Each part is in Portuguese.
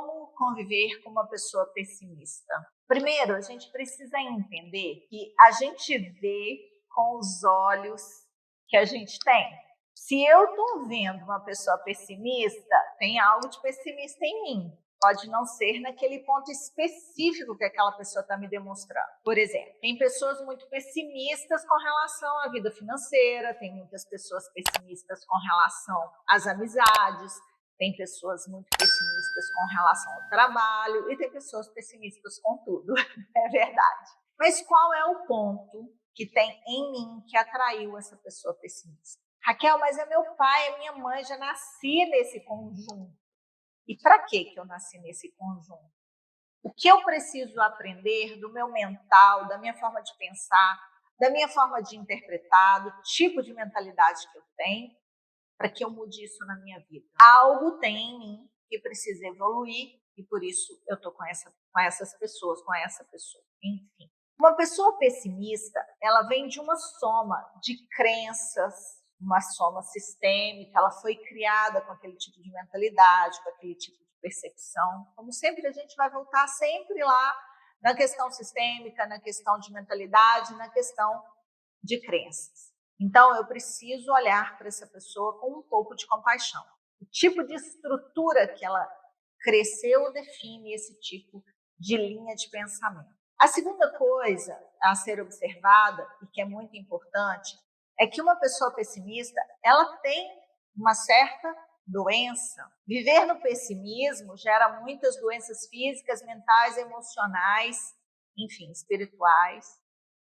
Como conviver com uma pessoa pessimista? Primeiro, a gente precisa entender que a gente vê com os olhos que a gente tem. Se eu estou vendo uma pessoa pessimista, tem algo de pessimista em mim. Pode não ser naquele ponto específico que aquela pessoa está me demonstrando. Por exemplo, tem pessoas muito pessimistas com relação à vida financeira, tem muitas pessoas pessimistas com relação às amizades, tem pessoas muito pessimistas com relação ao trabalho e tem pessoas pessimistas com tudo, é verdade. Mas qual é o ponto que tem em mim que atraiu essa pessoa pessimista? Raquel, mas é meu pai, é minha mãe, já nasci nesse conjunto. E para que eu nasci nesse conjunto? O que eu preciso aprender do meu mental, da minha forma de pensar, da minha forma de interpretar, do tipo de mentalidade que eu tenho, para que eu mude isso na minha vida? Algo tem em mim que precisa evoluir e por isso eu estou com essas pessoas, com essa pessoa. Enfim, uma pessoa pessimista, ela vem de uma soma de crenças, uma soma sistêmica, ela foi criada com aquele tipo de mentalidade, com aquele tipo de percepção. Como sempre, a gente vai voltar sempre lá na questão sistêmica, na questão de mentalidade, na questão de crenças. Então, eu preciso olhar para essa pessoa com um pouco de compaixão. O tipo de estrutura que ela cresceu define esse tipo de linha de pensamento. A segunda coisa a ser observada, e que é muito importante, é que uma pessoa pessimista, ela tem uma certa doença. Viver no pessimismo gera muitas doenças físicas, mentais, emocionais, enfim, espirituais.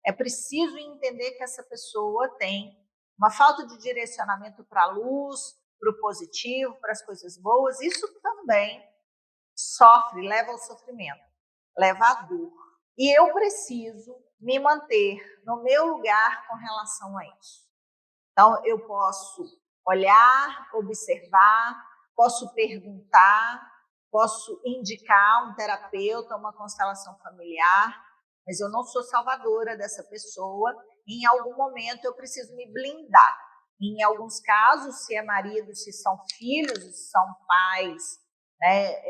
É preciso entender que essa pessoa tem uma falta de direcionamento para a luz, para o positivo, para as coisas boas. Isso também sofre, leva ao sofrimento, leva à dor. E eu preciso me manter no meu lugar com relação a isso. Então, eu posso olhar, observar, posso perguntar, posso indicar um terapeuta, uma constelação familiar, mas eu não sou salvadora dessa pessoa. Em algum momento eu preciso me blindar. Em alguns casos, se é marido, se são filhos, se são pais, né,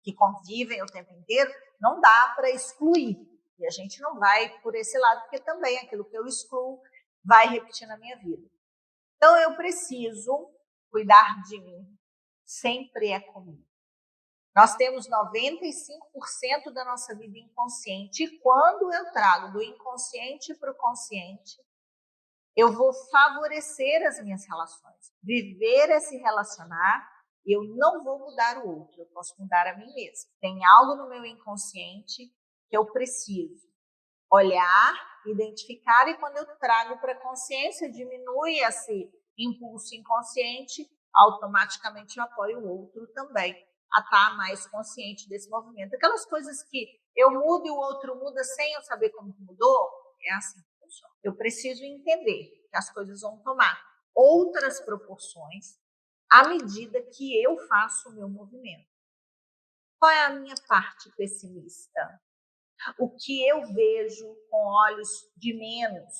que convivem o tempo inteiro, não dá para excluir. E a gente não vai por esse lado, porque também aquilo que eu excluo vai repetir na minha vida. Então eu preciso cuidar de mim. Sempre é comigo. Nós temos 95% da nossa vida inconsciente e quando eu trago do inconsciente para o consciente, eu vou favorecer as minhas relações. Viver é se relacionar e eu não vou mudar o outro, eu posso mudar a mim mesma. Tem algo no meu inconsciente que eu preciso olhar, identificar e quando eu trago para a consciência, diminui esse impulso inconsciente, automaticamente eu apoio o outro também a estar mais consciente desse movimento. Aquelas coisas que eu mudo e o outro muda sem eu saber como mudou, é assim que funciona. Eu preciso entender que as coisas vão tomar outras proporções à medida que eu faço o meu movimento. Qual é a minha parte pessimista? O que eu vejo com olhos de menos,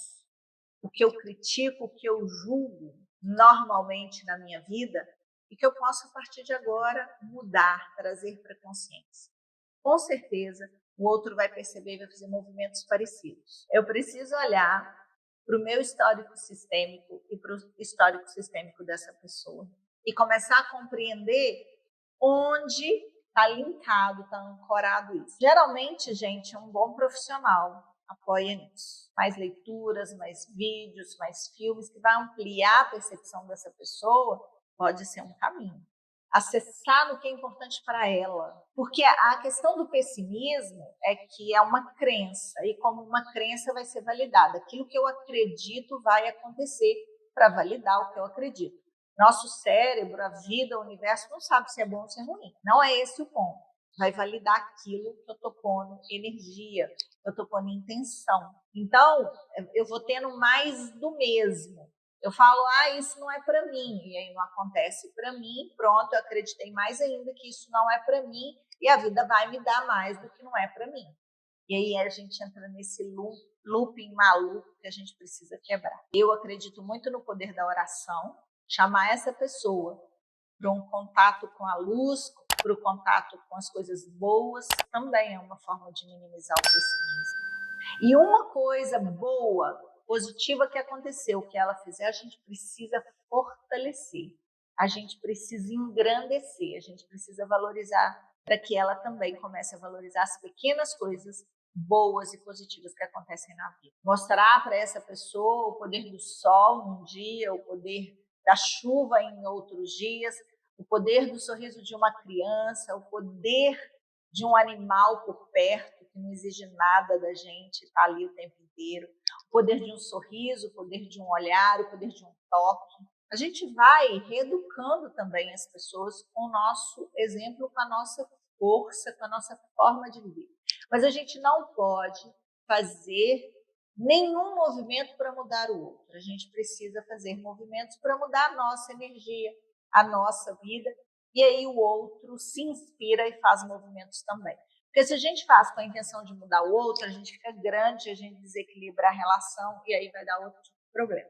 o que eu critico, o que eu julgo normalmente na minha vida e que eu posso, a partir de agora, mudar, trazer para a consciência. Com certeza, o outro vai perceber e vai fazer movimentos parecidos. Eu preciso olhar para o meu histórico sistêmico e para o histórico sistêmico dessa pessoa e começar a compreender onde está linkado, está ancorado isso. Geralmente, gente, um bom profissional apoia nisso. Mais leituras, mais vídeos, mais filmes, que vai ampliar a percepção dessa pessoa, pode ser um caminho. Acessar no que é importante para ela. Porque a questão do pessimismo é que é uma crença, e como uma crença vai ser validada. Aquilo que eu acredito vai acontecer para validar o que eu acredito. Nosso cérebro, a vida, o universo não sabe se é bom ou se é ruim. Não é esse o ponto. Vai validar aquilo que eu estou pondo energia, eu estou pondo intenção. Então, eu vou tendo mais do mesmo. Eu falo, isso não é para mim, e aí não acontece para mim, pronto, eu acreditei mais ainda que isso não é para mim, e a vida vai me dar mais do que não é para mim. E aí a gente entra nesse looping maluco que a gente precisa quebrar. Eu acredito muito no poder da oração, chamar essa pessoa para um contato com a luz, para o contato com as coisas boas também é uma forma de minimizar o pessimismo. E uma coisa boa, positiva que aconteceu, que ela fizer, a gente precisa fortalecer, a gente precisa engrandecer, a gente precisa valorizar para que ela também comece a valorizar as pequenas coisas boas e positivas que acontecem na vida. Mostrar para essa pessoa o poder do sol num dia, o poder da chuva em outros dias, o poder do sorriso de uma criança, o poder de um animal por perto, que não exige nada da gente, está ali o tempo inteiro, o poder de um sorriso, o poder de um olhar, o poder de um toque. A gente vai reeducando também as pessoas com o nosso exemplo, com a nossa força, com a nossa forma de viver. Mas a gente não pode fazer nenhum movimento para mudar o outro. A gente precisa fazer movimentos para mudar a nossa energia, a nossa vida, e aí o outro se inspira e faz movimentos também. Porque se a gente faz com a intenção de mudar o outro, a gente fica grande, a gente desequilibra a relação e aí vai dar outro tipo de problema.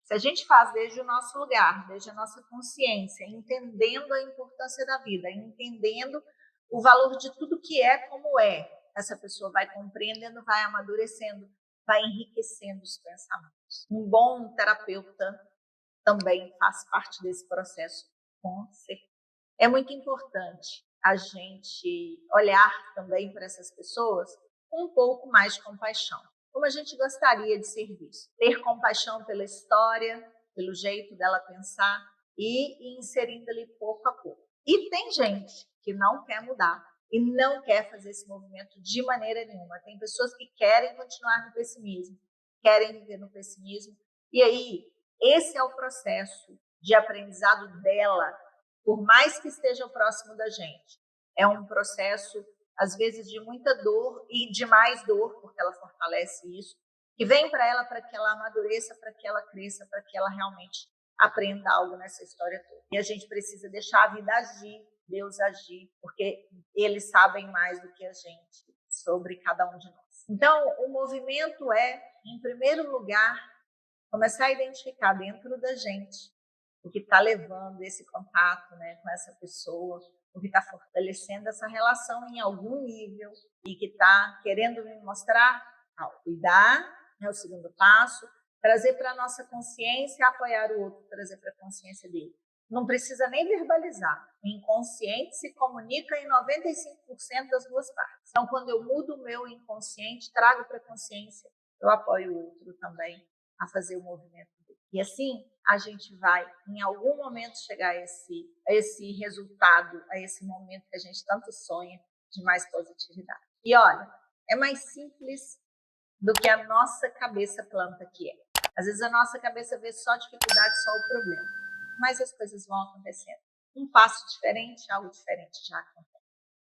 Se a gente faz desde o nosso lugar, desde a nossa consciência, entendendo a importância da vida, entendendo o valor de tudo que é como é, essa pessoa vai compreendendo, vai amadurecendo, vai enriquecendo os pensamentos. Um bom terapeuta também faz parte desse processo, com certeza. É muito importante a gente olhar também para essas pessoas com um pouco mais de compaixão, como a gente gostaria de ser visto. Ter compaixão pela história, pelo jeito dela pensar e ir inserindo ali pouco a pouco. E tem gente que não quer mudar e não quer fazer esse movimento de maneira nenhuma. Tem pessoas que querem continuar no pessimismo, querem viver no pessimismo, e aí esse é o processo de aprendizado dela, por mais que esteja próximo da gente. É um processo, às vezes, de muita dor e de mais dor, porque ela fortalece isso, que vem para ela para que ela amadureça, para que ela cresça, para que ela realmente aprenda algo nessa história toda. E a gente precisa deixar a vida agir, Deus agir, porque eles sabem mais do que a gente sobre cada um de nós. Então, o movimento é, em primeiro lugar, começar a identificar dentro da gente o que está levando esse contato, né, com essa pessoa, o que está fortalecendo essa relação em algum nível e que está querendo me mostrar, cuidar, é o segundo passo, trazer para a nossa consciência, apoiar o outro, trazer para a consciência dele. Não precisa nem verbalizar. O inconsciente se comunica em 95% das duas partes. Então, quando eu mudo o meu inconsciente, trago para a consciência, eu apoio o outro também a fazer o movimento dele. E assim, a gente vai, em algum momento, chegar a esse resultado, a esse momento que a gente tanto sonha de mais positividade. E olha, é mais simples do que a nossa cabeça planta que é. Às vezes a nossa cabeça vê só dificuldade, só o problema. Mas as coisas vão acontecendo. Um passo diferente, algo diferente já acontece.